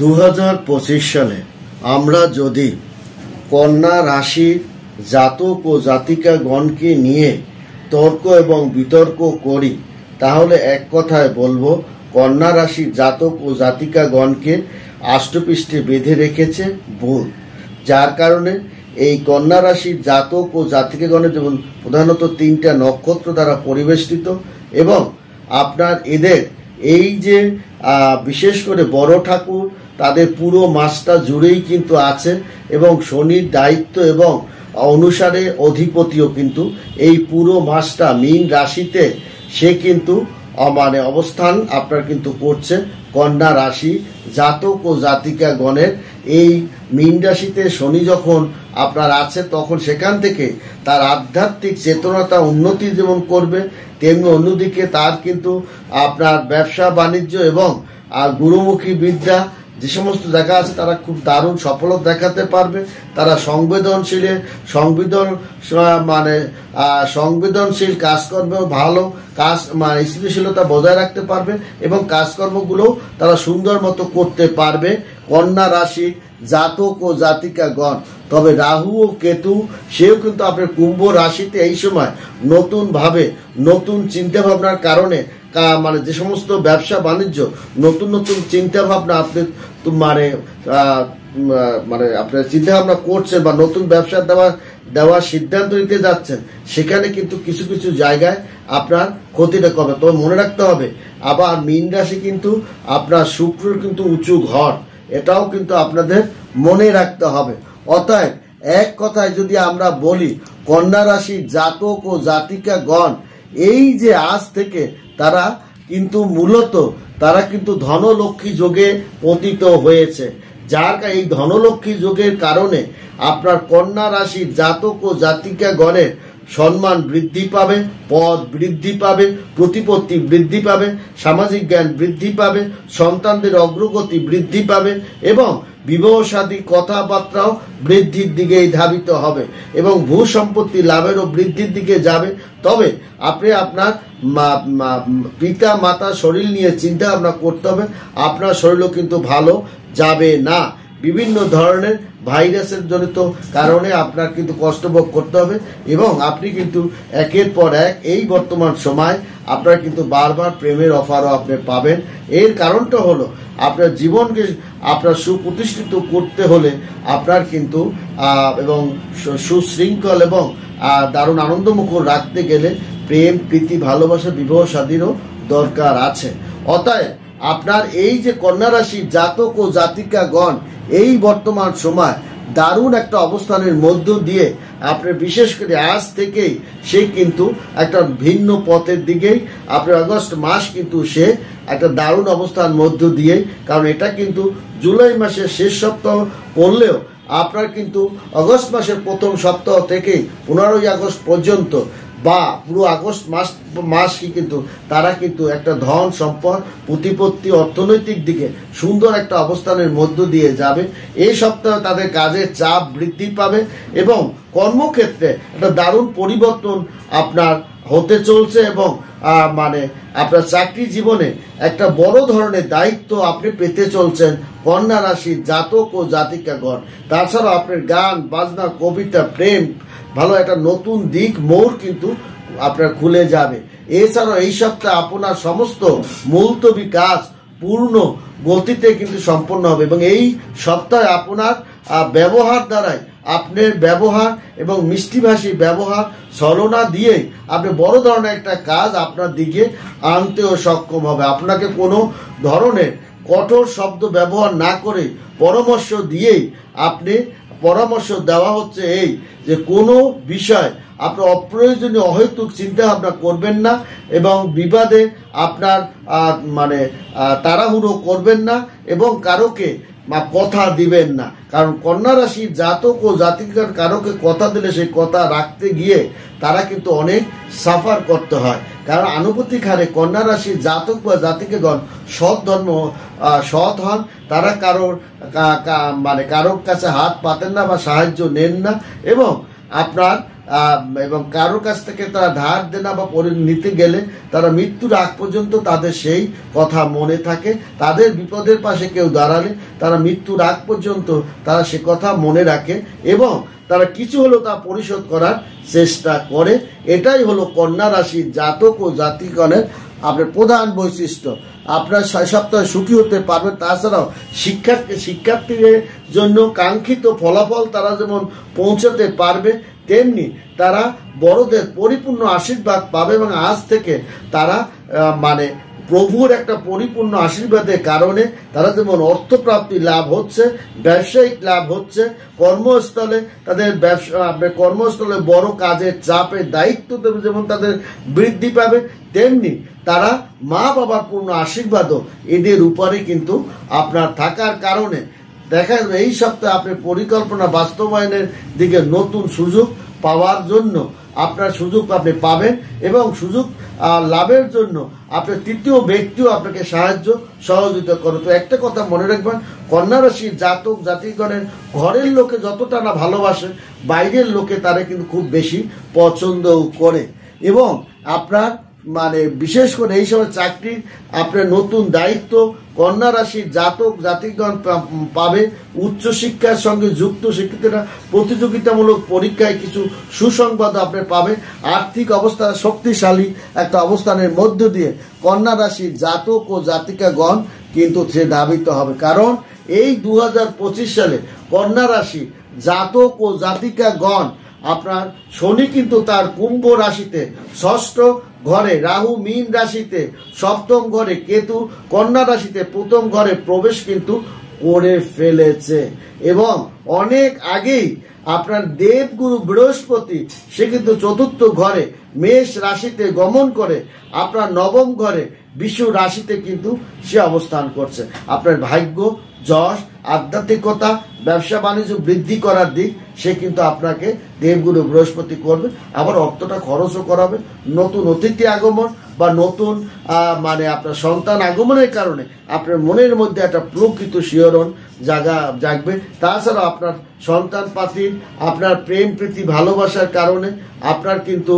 2025 সালে আমরা যদি কন্যা রাশির জাতক ও জাতিকাগণকে নিয়ে তর্ক এবং বিতর্ক করি, তাহলে এক কথায় বলবো কন্যা রাশির জাতক ও জাতিকাগণকে আষ্টপৃষ্ঠে বেঁধে রেখেছে ভূত। যার কারণে এই কন্যা রাশির জাতক ও জাতিকাগণের যেমন প্রধানত 3টা নক্ষত্র দ্বারা পরিবেষ্টিত এবং আপনার এদের এই যে বিশেষ করে বড় ঠাকুর তাদের পুরো মাসটা জুড়েই কিন্তু আছে এবং শনির দায়িত্ব এবং অনুসারে অধিপতিও কিন্তু এই পুরো মাসটা মীন রাশিতে সে কিন্তু অবস্থান আপনার কিন্তু করছে। কন্যা রাশি জাতক ও জাতিকাগণের এই মীন রাশিতে শনি যখন আপনার আছে তখন সেখান থেকে তার আধ্যাত্মিক চেতনতা উন্নতি যেমন করবে, তেমনি অন্যদিকে তার কিন্তু আপনার ব্যবসা বাণিজ্য এবং গুরুমুখী বিদ্যা যে সমস্ত জায়গা আছে তারা খুব দারুণ সফলতা দেখাতে পারবে। তারা সংবেদনশীল কাজকর্ম ভালো কাজ স্থিতিশীলতা বজায় রাখতে পারবে এবং কাজকর্মগুলো তারা সুন্দর মতো করতে পারবে কন্যা রাশি জাতক ও জাতিকাগণ। তবে রাহু ও কেতু সেও কিন্তু আপনার কুম্ভ রাশিতে এই সময় নতুন চিন্তা ভাবনার কারণে যে সমস্ত ব্যবসা বাণিজ্য নতুন চিন্তা ভাবনা আপনি আপনার চিন্তা ভাবনা করছেন বা নতুন ব্যবসা দেওয়ার সিদ্ধান্ত নিতে যাচ্ছেন, সেখানে কিন্তু কিছু কিছু জায়গায় আপনার ক্ষতিটা কমে। তবে মনে রাখতে হবে আবার মীন রাশি কিন্তু আপনার শুক্রের কিন্তু উঁচু ঘর, এটাও কিন্তু আপনাদের মনে রাখতে হবে। অতএব এক কথায় যদি আমরা বলি কন্যা রাশির জাতক ও জাতিকাগণ এই যে আজ থেকে তারা কিন্তু মূলত ধনলক্ষ্মী যোগে পতিত হয়েছে। যার এই ধনলক্ষ্মী যোগের কারণে আপনার কন্যা রাশির জাতক ও জাতিকাগণের সম্মান বৃদ্ধি পাবে, পদ বৃদ্ধি পাবে, প্রতিপত্তি বৃদ্ধি পাবে, সামাজিক জ্ঞান বৃদ্ধি পাবে, সন্তানদের অগ্রগতি বৃদ্ধি পাবে এবং বিবাহ শাদী কথাবার্তাও বৃদ্ধির দিকেই ধাবিত হবে এবং ভূ সম্পত্তি লাভেরও বৃদ্ধির দিকে যাবে। তবে আপনি আপনার পিতা মাতা শরীর নিয়ে চিন্তা ভাবনা করতে হবে, আপনার শরীরও কিন্তু ভালো যাবে না। বিভিন্ন ধরনের ভাইরাসের জনিত কারণে আপনার কিন্তু কষ্ট ভোগ করতে হবে এবং আপনি কিন্তু একের পর এক এই বর্তমান সময় আপনার কিন্তু বারবার প্রেমের অফারও আপনি পাবেন। এর কারণটা হলো আপনার জীবনকে আপনার সুপ্রতিষ্ঠিত করতে হলে আপনার কিন্তু এবং সুশৃঙ্খল এবং দারুণ আনন্দমুখর রাখতে গেলে প্রেম প্রীতি ভালোবাসা বিবাহ শাদীরও দরকার আছে। অতএব আপনার এই যে কন্যা রাশির জাতক ও জাতিকাগণ এই বর্তমান সময় দারুণ একটা অবস্থানের মধ্য দিয়ে আপনার বিশেষ করে আজ থেকেই সে কিন্তু একটা ভিন্ন পথের দিকেই আপনার আগস্ট মাস কিন্তু সে একটা দারুণ অবস্থার মধ্য দিয়ে, কারণ এটা কিন্তু জুলাই মাসের শেষ সপ্তাহ পড়লেও আপনার কিন্তু আগস্ট মাসের প্রথম সপ্তাহ থেকে 15ই আগস্ট পর্যন্ত বা পুরো আগস্ট মাসই কিন্তু তারা কিন্তু একটা ধন সম্পদ প্রতিপত্তি অর্থনৈতিক দিকে সুন্দর একটা অবস্থানের মধ্য দিয়ে যাবে। এই সপ্তাহে তাদের কাজের চাপ বৃদ্ধি পাবে এবং কর্মক্ষেত্রে একটা দারুণ পরিবর্তন আপনার হতে চলছে এবং আপনার চাকরি জীবনে একটা বড় ধরনের দায়িত্ব আপনি পেতে চলছেন কন্যা রাশির জাতক ও জাতিকাগণ। তাছাড়া আপনার গান বাজনা কবিতা প্রেম ভালো একটা নতুন দিক মোড় কিন্তু আপনার খুলে যাবে। এছাড়াও এই সপ্তাহে আপনার সমস্ত মুলতবি কাজ পূর্ণ গতিতে কিন্তু সম্পন্ন হবে এবং এই সপ্তাহে আপনার ব্যবহার দ্বারাই আপনার ব্যবহার এবং মিষ্টিভাষী ব্যবহার ছলনা দিয়ে আপনি বড় ধরনের একটা কাজ আপনার দিকে আনতেও সক্ষম হবে। আপনাকে কোনো ধরনের কঠোর শব্দ ব্যবহার না করে পরামর্শ দেওয়া হচ্ছে এই যে কোনো বিষয় আপনার অপ্রয়োজনীয় অহেতুক চিন্তা ভাবনা করবেন না এবং বিবাদে আপনার তাড়াহুড়ো করবেন না এবং কারোকে কথা দিবেন না। কারণ কন্যা রাশির জাতক ও জাতিকার কারোকে কথা দিলে সেই কথা রাখতে গিয়ে তারা কিন্তু অনেক সাফার করতে হয়। কারণ আনুপাতিক হারে কন্যা রাশির জাতক বা জাতিকাগণ সৎ হন, তারা কারোর কাছে হাত পাতেন না বা সাহায্য নেন না এবং আপনার এবং কারোর কাছ থেকে তারা ধার দেনা বা নিতে গেলে তারা মৃত্যুর আগ পর্যন্ত তাদের সেই কথা মনে থাকে। তাদের বিপদের পাশে কেউ দাঁড়ালে তারা মৃত্যুর আগ পর্যন্ত তারা সে কথা মনে রাখে এবং তারা কিছু হলেও তা পরিশোধ করার চেষ্টা করে। এটাই হলো কন্যা রাশির জাতক ও জাতিগণের আপনার প্রধান বৈশিষ্ট্য। আপনার 6 সপ্তাহে সুখী হতে পারবেন। তাছাড়াও শিক্ষার্থীদের জন্য কাঙ্ক্ষিত ফলাফল তারা যেমন পৌঁছাতে পারবে, তেমনি তারা বড়দের পরিপূর্ণ আশীর্বাদ পাবে এবং আজ থেকে তারা মানে প্রভুর একটা পরিপূর্ণ আশীর্বাদের কারণে তারা যেমন অর্থপ্রাপ্তি লাভ হচ্ছে, ব্যবসায়িক লাভ হচ্ছে, কর্মস্থলে তাদের কর্মস্থলে বড় কাজের চাপের দায়িত্ব যেমন তাদের বৃদ্ধি পাবে, তেমনি তারা মা বাবার পূর্ণ আশীর্বাদও এদের উপরে কিন্তু আপনার থাকার কারণে দেখা যাবে এই সপ্তাহে আপনি পরিকল্পনা বাস্তবায়নের দিকে নতুন সুযোগ পাওয়ার জন্য আপনার সুযোগ আপনি পাবেন এবং সুযোগ লাভের জন্য আপনার তৃতীয় ব্যক্তিও আপনাকে সহযোগিতা করে। তো একটা কথা মনে রাখবেন, কন্যা রাশির জাতক জাতিগণের ঘরের লোকে যতটা না ভালোবাসে, বাইরের লোকে তারা কিন্তু খুব বেশি পছন্দ করে এবং আপনার মানে বিশেষ করে এই সময় চাকরির আপনার নতুন দায়িত্ব কন্যা রাশির জাতক জাতিগণ পাবে। উচ্চশিক্ষার সঙ্গে যুক্ত শিক্ষিতরা প্রতিযোগিতামূলক পরীক্ষায় কিছু সুসংবাদ আপনি পাবেন। আর্থিক অবস্থা শক্তিশালী একটা অবস্থানের মধ্য দিয়ে কন্যা রাশির জাতক ও জাতিকাগণ কিন্তু সে ধাবিত হবে, কারণ এই 2025 সালে কন্যা রাশি জাতক ও জাতিকাগণ আপনার শনি কিন্তু তার কুম্ভ রাশিতে, ষষ্ঠ ঘরে রাহু মীন রাশিতে, সপ্তম ঘরে কেতু কন্যা রাশিতে প্রথম ঘরে প্রবেশ কিন্তু করে ফেলেছে এবং অনেক আগেই আপনার দেবগুরু বৃহস্পতি সে কিন্তু চতুর্থ ঘরে মেষ রাশিতে গমন করে আপনার নবম ঘরে বিশ্ব রাশিতে কিন্তু সে অবস্থান করছে। আপনার ভাগ্য, যশ, আধ্যাত্মিকতা, ব্যবসা বাণিজ্য বৃদ্ধি করার দিক সে কিন্তু আপনাকে দেবগুরু বৃহস্পতি করবে। আবার অর্থটা খরচও করাবে। নতুন অতিথি আগমন বা নতুন মানে আপনার সন্তান আগমনের কারণে আপনার মনের মধ্যে একটা প্রকৃত শিহরণ জাগবে। তাছাড়া আপনার সন্তান পাতির আপনার প্রেম প্রীতি ভালোবাসার কারণে আপনার কিন্তু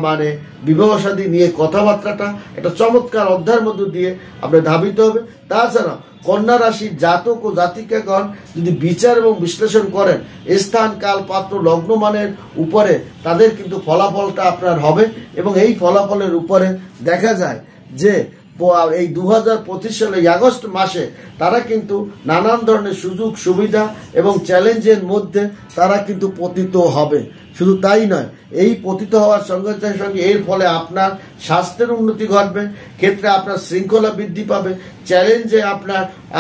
মানে বিবাহ শাদী নিয়ে কথাবার্তাটা একটা চমৎকার অধ্যায়ের মধ্য দিয়ে আপনি ধাবিত হবে। তাছাড়া কন্যা রাশির জাতক ও জাতিকাগণ যদি বিচার এবং বিশ্লেষণ করেন স্থান কাল পাত্র লগ্ন মানের উপরে তাদের কিন্তু ফলাফলটা আপনার হবে এবং এই ফলাফলের উপরে দেখা যায় যে এই 2025 সালে আগস্ট মাসে তারা কিন্তু নানান ধরনের সুযোগ সুবিধা এবং চ্যালেঞ্জের মধ্যে তারা কিন্তু পতিত হবে। শুধু তাই নয়, এই পতিত হওয়ার সঙ্গে সঙ্গে এর ফলে আপনার স্বাস্থ্যের উন্নতি ঘটবে, ক্ষেত্রে আপনার শৃঙ্খলা বৃদ্ধি পাবে, চ্যালেঞ্জে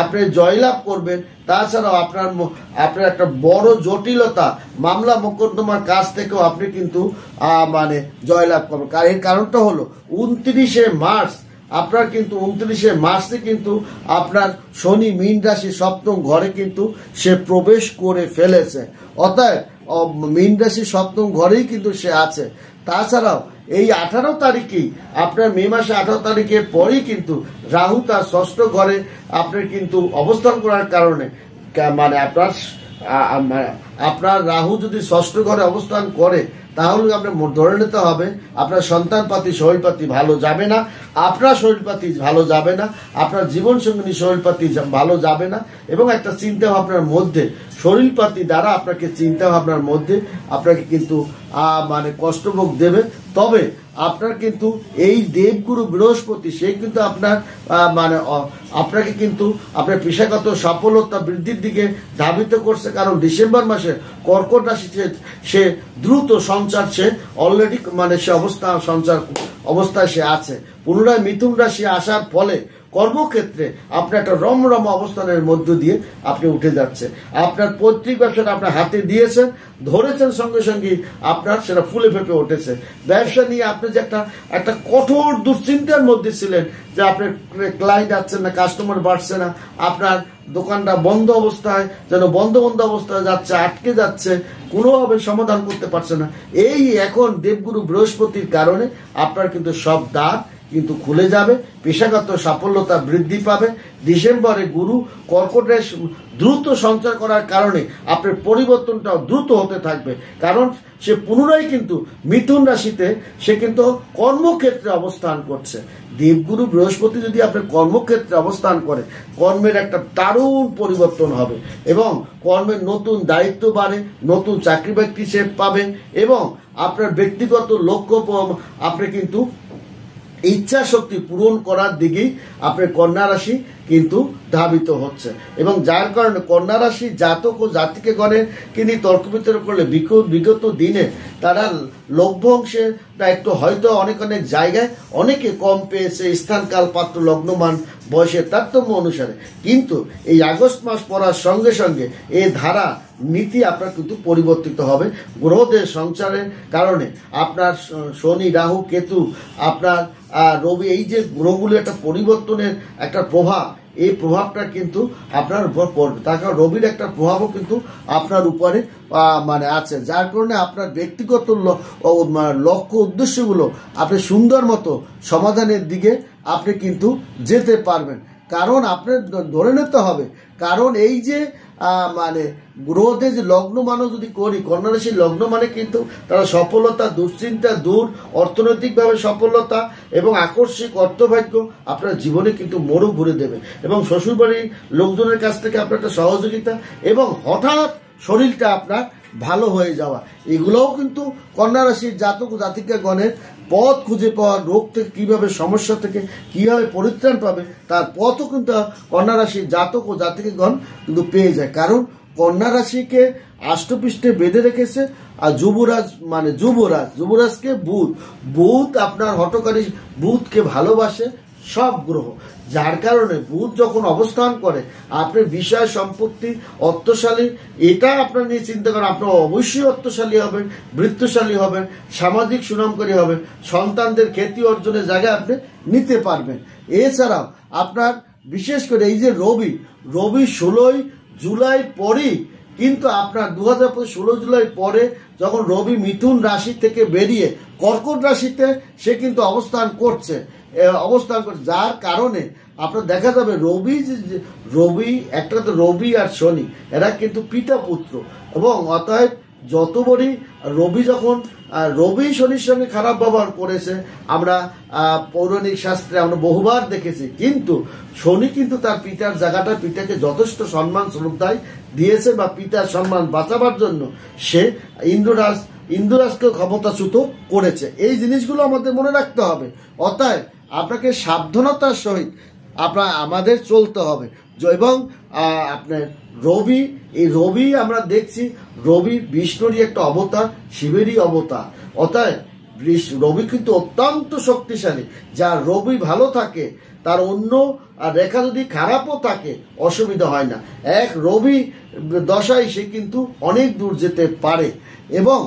আপনি জয়লাভ করবেন। তাছাড়াও আপনার একটা বড় জটিলতা মামলা মোকদ্দমার কাছ থেকেও আপনি কিন্তু মানে জয়লাভ করবেন। এর কারণটা হলো 29শে মার্চ আপনার কিন্তু 29শে মার্চে কিন্তু আপনার শনি মীন রাশি সপ্তম ঘরে কিন্তু সে প্রবেশ করে ফেলেছে, অতএব মীন রাশি সপ্তম ঘরেই কিন্তু সে আছে। তাছাড়াও এই 18 তারিখেই আপনার মে মাসে 18 তারিখের পরেই কিন্তু রাহু তার ষষ্ঠ ঘরে আপনার কিন্তু অবস্থান করার কারণে মানে আপনার রাহু যদি ষষ্ঠ ঘরে অবস্থান করে তাহলে আপনার ধরে নিতে হবে আপনার সন্তানপাতি শরীরপাতি ভালো যাবে না, আপনার শরীরপাতি ভালো যাবে না, আপনার জীবন সঙ্গিনী শরীরপাতি ভালো যাবে না এবং একটা চিন্তা ভাবনার মধ্যে শরীরপাতি দ্বারা আপনাকে চিন্তা ভাবনার মধ্যে আপনাকে কিন্তু মানে কষ্টভোগ দেবে। তবে আপনার কিন্তু এই দেবগুরু বৃহস্পতি সে কিন্তু আপনার মানে আপনাকে কিন্তু আপনার পেশাগত সফলতা বৃদ্ধির দিকে ধাবিত করছে, কারণ ডিসেম্বর মাসে কর্কট রাশি সে দ্রুত সঞ্চার সে অলরেডি মানে সে অবস্থায় সে আছে। পুনরায় মিথুন রাশি আসার ফলে কর্মক্ষেত্রে আপনার একটা রমরম অবস্থানের মধ্য দিয়ে আপনি উঠে যাচ্ছে। আপনার পৈতৃক ব্যবসাটা আপনার হাতে দিয়েছেন, ধরেছেন, সঙ্গে সঙ্গে আপনার সেটা ফুলে ফেপে উঠেছে। ব্যবসা নিয়ে আপনি যে একটা কঠোর দুশ্চিন্তার মধ্যে ছিলেন যে আপনার ক্লায়েন্ট আসছেন না, কাস্টমার বাড়ছে না, আপনার দোকানটা বন্ধ অবস্থায় যেন বন্ধ অবস্থায় যাচ্ছে, আটকে যাচ্ছে, কোনোভাবে সমাধান করতে পারছে না। এই এখন দেবগুরু বৃহস্পতির কারণে আপনার কিন্তু সব দ্বার কিন্তু খুলে যাবে, পেশাগত সাফল্যতা বৃদ্ধি পাবে। ডিসেম্বরে গুরু কর্কটে দ্রুত সঞ্চার করার কারণে আপনার পরিবর্তনটাও দ্রুত হতে থাকবে, কারণ সে পুনরায় কিন্তু মিথুন রাশিতে সে কিন্তু কর্মক্ষেত্রে অবস্থান করছে। দেবগুরু বৃহস্পতি যদি আপনার কর্মক্ষেত্রে অবস্থান করে, কর্মের একটা দারুণ পরিবর্তন হবে এবং কর্মের নতুন দায়িত্ব বাড়ে, নতুন চাকরি বাকরি সে পাবেন এবং আপনার ব্যক্তিগত লক্ষ্য আপনি কিন্তু ইচ্ছা শক্তি পূরণ করার দিকেই আপনার কন্যা রাশি কিন্তু ধাবিত হচ্ছে। এবং যার কারণে কন্যা রাশি জাতক ও জাতিকে গণে কিন্তু তর্ক বিতর্ক করলে বিগত দিনে তারা লভ্য অংশের একটু হয়তো অনেক জায়গায় অনেকে কম পেয়েছে স্থানকাল পাত্র লগ্নমান বয়সের তারতম্য অনুসারে, কিন্তু এই আগস্ট মাস পড়ার সঙ্গে সঙ্গে এই ধারা নীতি আপনার কিন্তু পরিবর্তিত হবে। গ্রহদের সঞ্চারের কারণে আপনার শনি, রাহু, কেতু, আপনার রবি, এই যে গ্রহগুলো একটা পরিবর্তনের একটা প্রভাব, এই প্রভাবটা কিন্তু আপনার উপর পড়বে। তার কারণ রবির একটা প্রভাবও কিন্তু আপনার উপরে আছে, যার কারণে আপনার ব্যক্তিগত লক্ষ্য উদ্দেশ্যগুলো আপনি সুন্দর মতো সমাধানের দিকে আপনি কিন্তু যেতে পারবেন। কারণ আপনার ধরে নিতে হবে, কারণ এই যে গ্রহদের যে লগ্ন মানে যদি করি, কন্যা রাশির লগ্ন মানে কিন্তু তারা সফলতা, দুশ্চিন্তা দূর, অর্থনৈতিকভাবে সফলতা এবং আকস্মিক অর্থভাগ্য আপনার জীবনে কিন্তু মোড়ও ঘুরে দেবে এবং শ্বশুরবাড়ির লোকজনের কাছ থেকে আপনার একটা সহযোগিতা এবং হঠাৎ শরীরটা আপনার ভালো হয়ে যাওয়া, এগুলোও কিন্তু কন্যা রাশির জাতক জাতিকা গণের পথ খুঁজে পাওয়া, রোগ থেকে কিভাবে, সমস্যা থেকে কিভাবে পরিত্রাণ পাবে তার পথও কিন্তু কন্যা রাশির জাতক ও জাতিকাগণ কিন্তু পেয়ে যায়। কারণ কন্যা রাশিকে আষ্টপৃষ্ঠে বেঁধে রেখেছে আর যুবরাজকে বুধ আপনার হঠকারী, বুধকে ভালোবাসে সব গ্রহ, যার কারণে বুধ যখন অবস্থান করে আপনি বিষয় সম্পত্তি অর্থশালী, এটা আপনার নিয়ে চিন্তা করেন, আপনার অবশ্যই অর্থশালী হবেন, বৃত্তশালী হবেন, সামাজিক সুনামকারী হবেন, সন্তানদের খ্যাতি অর্জনের জায়গায় আপনি নিতে পারবেন। এছাড়াও আপনার বিশেষ করে এই যে রবি 16 জুলাই পরই কিন্তু আপনার 2016 জুলাই পরে যখন রবি মিথুন রাশি থেকে বেরিয়ে কর্কট রাশিতে সে কিন্তু অবস্থান করছে, যার কারণে আপনার দেখা যাবে রবি একটা তো রবি আর শনি এরা কিন্তু পিতা পুত্র এবং অতএব যতবারই রবি শনির সঙ্গে খারাপ ব্যবহার করেছে আমরা পৌরাণিক শাস্ত্রে আমরা বহুবার দেখেছি, কিন্তু শনি কিন্তু তার পিতার জায়গাটা, পিতাকে যথেষ্ট সম্মান শ্রদ্ধায় দিয়েছে বা পিতার সম্মান বাঁচাবার জন্য সে ইন্দ্ররাজকে ক্ষমতাচ্যুত করেছে। এই জিনিসগুলো আমাদের মনে রাখতে হবে। অতএব আপনাকে সাবধানতার সহিত আমাদের চলতে হবে। এবং আপনার রবি আমরা দেখছি, রবি বিষ্ণুরই একটা অবতার, শিবেরই অবতার। অতএব রবি কিন্তু অত্যন্ত শক্তিশালী। যার রবি ভালো থাকে তার অন্য রেখা যদি খারাপও থাকে অসুবিধা হয় না, এক রবি দশায় সে কিন্তু অনেক দূর যেতে পারে এবং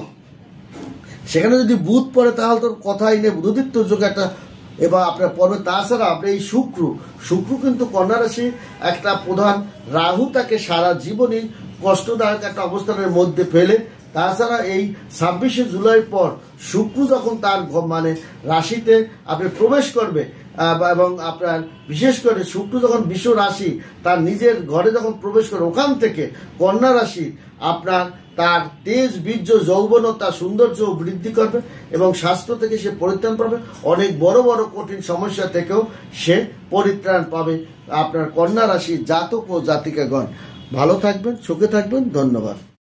সেখানে যদি বুধ পড়ে তাহলে তোর কথাই নেই, বুধদিত্ব যোগ একটা এবার আপনার পর্বে। তাছাড়া আপনার এই শুক্র কিন্তু কন্যা রাশি একটা প্রধান, রাহু তাকে সারা জীবনই কষ্টদায়ক একটা অবস্থানের মধ্যে ফেলে। তাছাড়া এই 26শে জুলাই পর শুক্র যখন তার রাশিতে আপনি প্রবেশ করবে এবং আপনার বিশেষ করে শুক্র যখন বিশ্ব রাশি তার নিজের ঘরে যখন প্রবেশ করে, ওখান থেকে কন্যা রাশি আপনার তার তেজ, বীর্য, যৌবনতা, সৌন্দর্য বৃদ্ধি করবে এবং স্বাস্থ্য থেকে সে পরিত্রাণ পাবে, অনেক বড় বড় কঠিন সমস্যা থেকেও সে পরিত্রাণ পাবে। আপনার কন্যা রাশি জাতক ও জাতিকাগণ ভালো থাকবেন, সুখে থাকবেন। ধন্যবাদ।